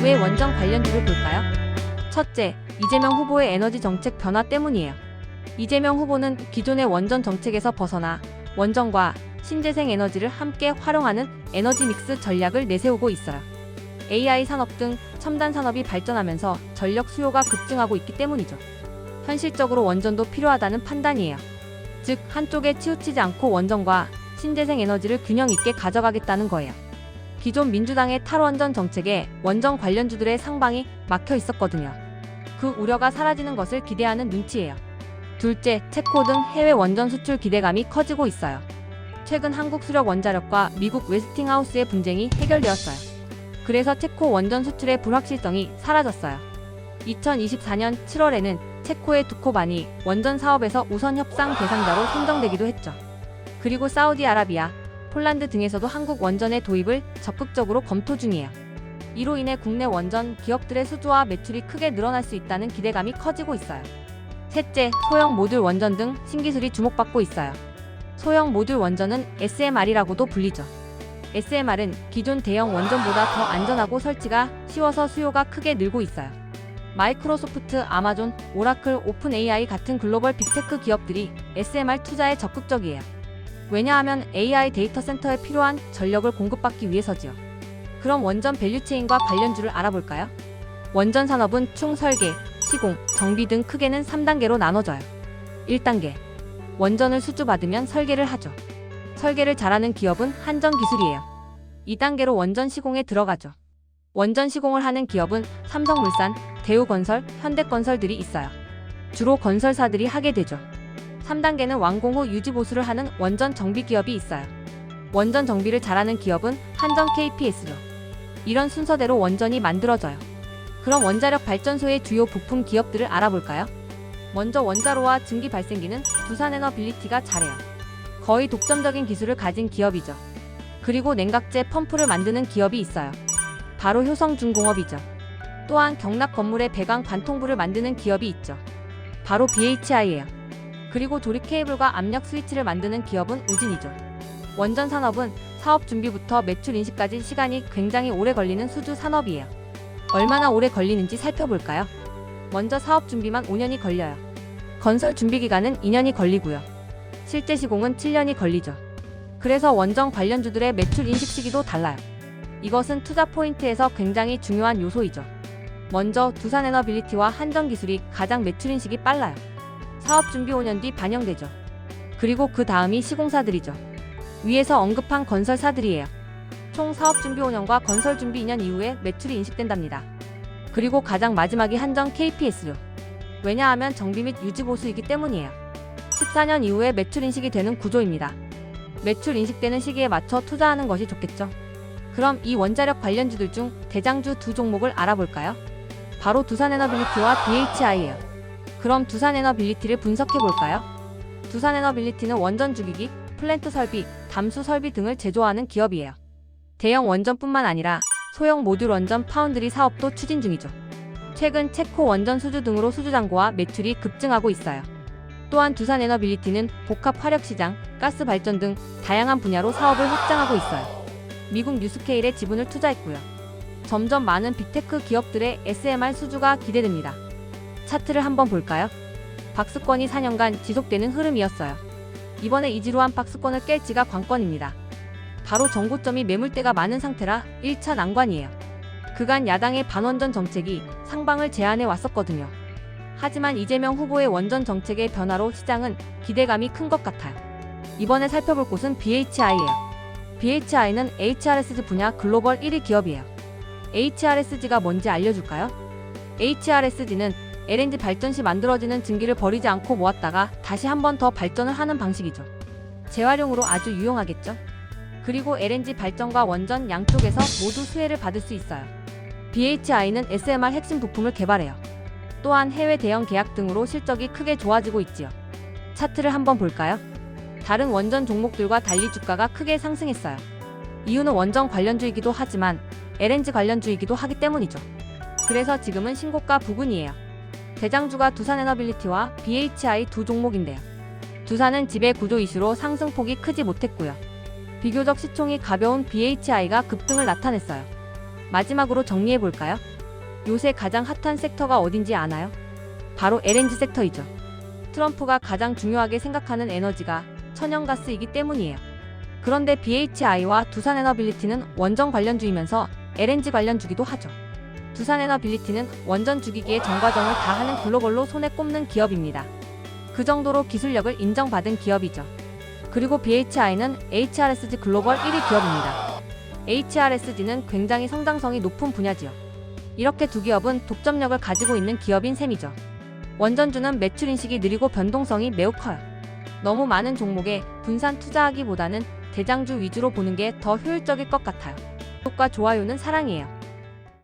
왜 원전 관련주를 볼까요? 첫째, 이재명 후보의 에너지 정책 변화 때문이에요. 이재명 후보는 기존의 원전 정책에서 벗어나 원전과 신재생 에너지를 함께 활용하는 에너지 믹스 전략을 내세우고 있어요. AI 산업 등 첨단 산업이 발전하면서 전력 수요가 급증하고 있기 때문이죠. 현실적으로 원전도 필요하다는 판단이에요. 즉, 한쪽에 치우치지 않고 원전과 신재생 에너지를 균형 있게 가져가겠다는 거예요. 기존 민주당의 탈원전 정책에 원전 관련주들의 상방이 막혀 있었거든요. 그 우려가 사라지는 것을 기대하는 눈치예요. 둘째, 체코 등 해외 원전 수출 기대감이 커지고 있어요. 최근 한국 수력 원자력과 미국 웨스팅하우스의 분쟁이 해결되었어요. 그래서 체코 원전 수출의 불확실성이 사라졌어요. 2024년 7월에는 체코의 두코반이 원전 사업에서 우선 협상 대상자로 선정되기도 했죠. 그리고 사우디아라비아, 폴란드 등에서도 한국 원전의 도입을 적극적으로 검토 중이에요. 이로 인해 국내 원전 기업들의 수주와 매출이 크게 늘어날 수 있다는 기대감이 커지고 있어요. 셋째, 소형 모듈 원전 등 신기술이 주목받고 있어요. 소형 모듈 원전은 SMR이라고도 불리죠. SMR은 기존 대형 원전보다 더 안전하고 설치가 쉬워서 수요가 크게 늘고 있어요. 마이크로소프트, 아마존, 오라클, 오픈 AI 같은 글로벌 빅테크 기업들이 SMR 투자에 적극적이에요. 왜냐하면 AI 데이터 센터에 필요한 전력을 공급받기 위해서지요. 그럼 원전 밸류체인과 관련주를 알아볼까요? 원전 산업은 총 설계, 시공, 정비 등 크게는 3단계로 나눠져요. 1단계. 원전을 수주받으면 설계를 하죠. 설계를 잘하는 기업은 한전기술이에요. 2단계로 원전 시공에 들어가죠. 원전 시공을 하는 기업은 삼성물산, 대우건설, 현대건설들이 있어요. 주로 건설사들이 하게 되죠. 3단계는 완공 후 유지 보수를 하는 원전 정비 기업이 있어요. 원전 정비를 잘하는 기업은 한전 KPS죠. 이런 순서대로 원전이 만들어져요. 그럼 원자력 발전소의 주요 부품 기업들을 알아볼까요? 먼저 원자로와 증기 발생기는 두산에너빌리티가 잘해요. 거의 독점적인 기술을 가진 기업이죠. 그리고 냉각제 펌프를 만드는 기업이 있어요. 바로 효성중공업이죠. 또한 경납 건물의 배관 관통부를 만드는 기업이 있죠. 바로 BHI예요. 그리고 조립 케이블과 압력 스위치를 만드는 기업은 우진이죠. 원전 산업은 사업 준비부터 매출 인식까지 시간이 굉장히 오래 걸리는 수주 산업이에요. 얼마나 오래 걸리는지 살펴볼까요? 먼저 사업 준비만 5년이 걸려요. 건설 준비 기간은 2년이 걸리고요. 실제 시공은 7년이 걸리죠. 그래서 원전 관련주들의 매출 인식 시기도 달라요. 이것은 투자 포인트에서 굉장히 중요한 요소이죠. 먼저 두산에너빌리티와 한전기술이 가장 매출 인식이 빨라요. 사업 준비 5년 뒤 반영되죠. 그리고 그 다음이 시공사들이죠. 위에서 언급한 건설사들이에요. 총 사업 준비 5년과 건설 준비 2년 이후에 매출이 인식된답니다. 그리고 가장 마지막이 한전 KPS죠. 왜냐하면 정비 및 유지 보수이기 때문이에요. 14년 이후에 매출 인식이 되는 구조입니다. 매출 인식되는 시기에 맞춰 투자하는 것이 좋겠죠. 그럼 이 원자력 관련주들 중 대장주 두 종목을 알아볼까요? 바로 두산에너빌리티와 BHI예요. 그럼 두산에너빌리티를 분석해볼까요? 두산에너빌리티는 원전 주기기, 플랜트 설비, 담수 설비 등을 제조하는 기업이에요. 대형 원전뿐만 아니라 소형 모듈 원전 파운드리 사업도 추진 중이죠. 최근 체코 원전 수주 등으로 수주 잔고와 매출이 급증하고 있어요. 또한 두산에너빌리티는 복합 화력시장, 가스 발전 등 다양한 분야로 사업을 확장하고 있어요. 미국 뉴스케일에 지분을 투자했고요. 점점 많은 빅테크 기업들의 SMR 수주가 기대됩니다. 차트를 한번 볼까요? 박스권이 4년간 지속되는 흐름이었어요. 이번에 이 지루한 박스권을 깰지가 관건입니다. 바로 정고점이 매물대가 많은 상태라 1차 난관이에요. 그간 야당의 반원전 정책이 상방을 제한해 왔었거든요. 하지만 이재명 후보의 원전 정책의 변화로 시장은 기대감이 큰 것 같아요. 이번에 살펴볼 곳은 BHI예요. BHI는 HRSG 분야 글로벌 1위 기업이에요. HRSG가 뭔지 알려줄까요? HRSG는 LNG 발전 시 만들어지는 증기를 버리지 않고 모았다가 다시 한 번 더 발전을 하는 방식이죠. 재활용으로 아주 유용하겠죠? 그리고 LNG 발전과 원전 양쪽에서 모두 수혜를 받을 수 있어요. BHI는 SMR 핵심 부품을 개발해요. 또한 해외 대형 계약 등으로 실적이 크게 좋아지고 있지요. 차트를 한번 볼까요? 다른 원전 종목들과 달리 주가가 크게 상승했어요. 이유는 원전 관련주이기도 하지만 LNG 관련주이기도 하기 때문이죠. 그래서 지금은 신고가 부근이에요. 대장주가 두산에너빌리티와 BHI 두 종목인데요. 두산은 지배 구조 이슈로 상승폭이 크지 못했고요. 비교적 시총이 가벼운 BHI가 급등을 나타냈어요. 마지막으로 정리해볼까요? 요새 가장 핫한 섹터가 어딘지 아나요? 바로 LNG 섹터이죠. 트럼프가 가장 중요하게 생각하는 에너지가 천연가스이기 때문이에요. 그런데 BHI와 두산에너빌리티는 원전 관련주이면서 LNG 관련주기도 하죠. 두산에너빌리티는 원전 주기기의 전 과정을 다 하는 글로벌로 손에 꼽는 기업입니다. 그 정도로 기술력을 인정받은 기업이죠. 그리고 BHI는 HRSG 글로벌 1위 기업입니다. HRSG는 굉장히 성장성이 높은 분야지요. 이렇게 두 기업은 독점력을 가지고 있는 기업인 셈이죠. 원전주는 매출 인식이 느리고 변동성이 매우 커요. 너무 많은 종목에 분산 투자하기보다는 대장주 위주로 보는 게 더 효율적일 것 같아요. 구독과 좋아요는 사랑이에요.